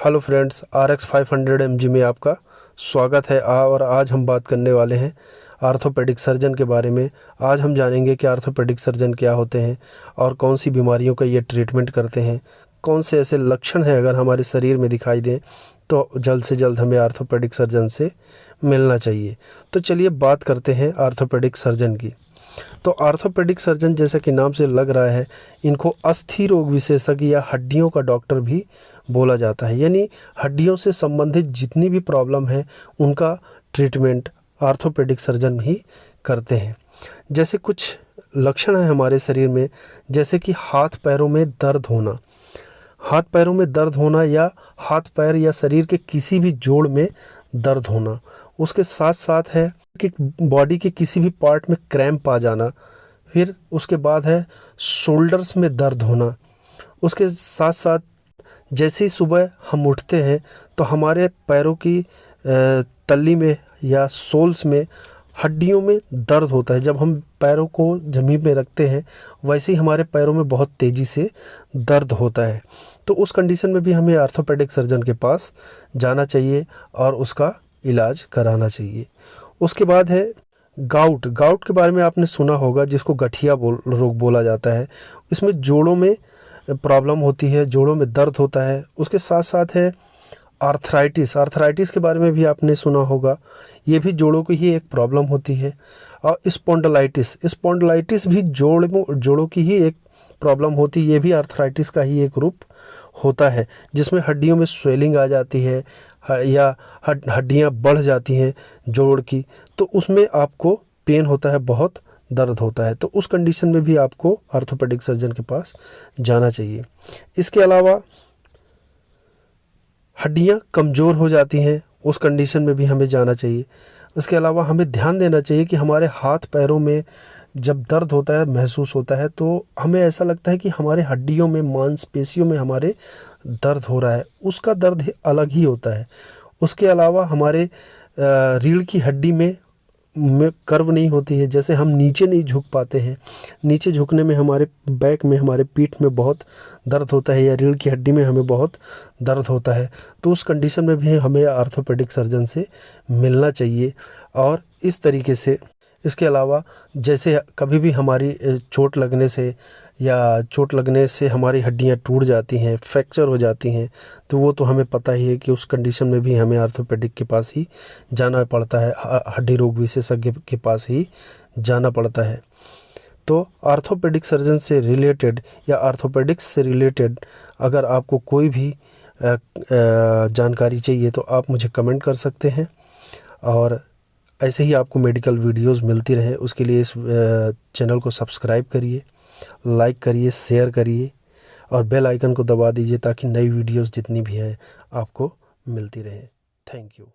Hello friends, RX 500 mg में आपका स्वागत है। और आज हम बात करने वाले हैं आर्थोपेडिक सर्जन के बारे में। आज हम जानेंगे कि आर्थोपेडिक सर्जन क्या होते हैं और कौन सी बीमारियों का ये ट्रीटमेंट करते हैं। कौन से ऐसे लक्षण हैं अगर हमारे शरीर में दिखाई दें तो जल्द से जल्द हमें आर्थोपेडिक सर्जन से मिलना चाहिए। तो चलिए बात करते हैं आर्थोपेडिक सर्जन की। तो आर्थोपेडिक सर्जन, जैसा कि नाम से लग रहा है, इनको अस्थि रोग विशेषज्ञ या हड्डियों का डॉक्टर भी बोला जाता है। यानी हड्डियों से संबंधित जितनी भी प्रॉब्लम है उनका ट्रीटमेंट आर्थोपेडिक सर्जन ही करते हैं। जैसे कुछ लक्षण हैं हमारे शरीर में, जैसे कि हाथ पैरों में दर्द होना, हाथ पैरों में दर्द होना या हाथ पैर या शरीर के किसी भी जोड़ में दर्द होना। उसके साथ साथ है कि बॉडी के किसी भी पार्ट में क्रैम्प आ जाना। फिर उसके बाद है शोल्डर्स में दर्द होना। उसके साथ साथ जैसे ही सुबह हम उठते हैं तो हमारे पैरों की तल्ली में या सोल्स में हड्डियों में दर्द होता है। जब हम पैरों को ज़मीन में रखते हैं वैसे ही हमारे पैरों में बहुत तेज़ी से दर्द होता है। तो उस कंडीशन में भी हमें आर्थोपेडिक सर्जन के पास जाना चाहिए और उसका इलाज कराना चाहिए। उसके बाद है गाउट। गाउट के बारे में आपने सुना होगा, जिसको गठिया रोग बोला जाता है। इसमें जोड़ों में प्रॉब्लम होती है, जोड़ों में दर्द होता है। उसके साथ साथ है आर्थराइटिस। आर्थराइटिस के बारे में भी आपने सुना होगा, ये भी जोड़ों की ही एक प्रॉब्लम होती है। और स्पॉन्डिलाइटिस, स्पॉन्डिलाइटिस भी जोड़ों की ही एक प्रॉब्लम होती है। ये भी आर्थराइटिस का ही एक रूप होता है, जिसमें हड्डियों में स्वेलिंग आ जाती है या हड्डियां बढ़ जाती हैं जोड़ की, तो उसमें आपको पेन होता है, बहुत दर्द होता है। तो उस कंडीशन में भी आपको आर्थोपेडिक सर्जन के पास जाना चाहिए। इसके अलावा हड्डियां कमज़ोर हो जाती हैं, उस कंडीशन में भी हमें जाना चाहिए। इसके अलावा हमें ध्यान देना चाहिए कि हमारे हाथ पैरों में जब दर्द होता है, महसूस होता है, तो हमें ऐसा लगता है कि हमारे हड्डियों में, मांसपेशियों में हमारे दर्द हो रहा है। उसका दर्द अलग ही होता है। उसके अलावा हमारे रीढ़ की हड्डी में कर्व नहीं होती है, जैसे हम नीचे नहीं झुक पाते हैं। नीचे झुकने में हमारे बैक में, हमारे पीठ में बहुत दर्द होता है या रीढ़ की हड्डी में हमें बहुत दर्द होता है। तो उस कंडीशन में भी हमें आर्थोपेडिक सर्जन से मिलना चाहिए। और इस तरीके से इसके अलावा जैसे कभी भी हमारी चोट लगने से हमारी हड्डियां टूट जाती हैं, फ्रैक्चर हो जाती हैं, तो वो तो हमें पता ही है कि उस कंडीशन में भी हमें आर्थोपेडिक के पास ही जाना पड़ता है, हड्डी रोग विशेषज्ञ के पास ही जाना पड़ता है। तो आर्थोपेडिक सर्जन से रिलेटेड या आर्थोपेडिक्स से रिलेटेड अगर आपको कोई भी जानकारी चाहिए तो आप मुझे कमेंट कर सकते हैं। और ऐसे ही आपको मेडिकल वीडियोस मिलती रहे, उसके लिए इस चैनल को सब्सक्राइब करिए, लाइक करिए, शेयर करिए और बेल आइकन को दबा दीजिए ताकि नई वीडियोस जितनी भी हैं आपको मिलती रहें। Thank you.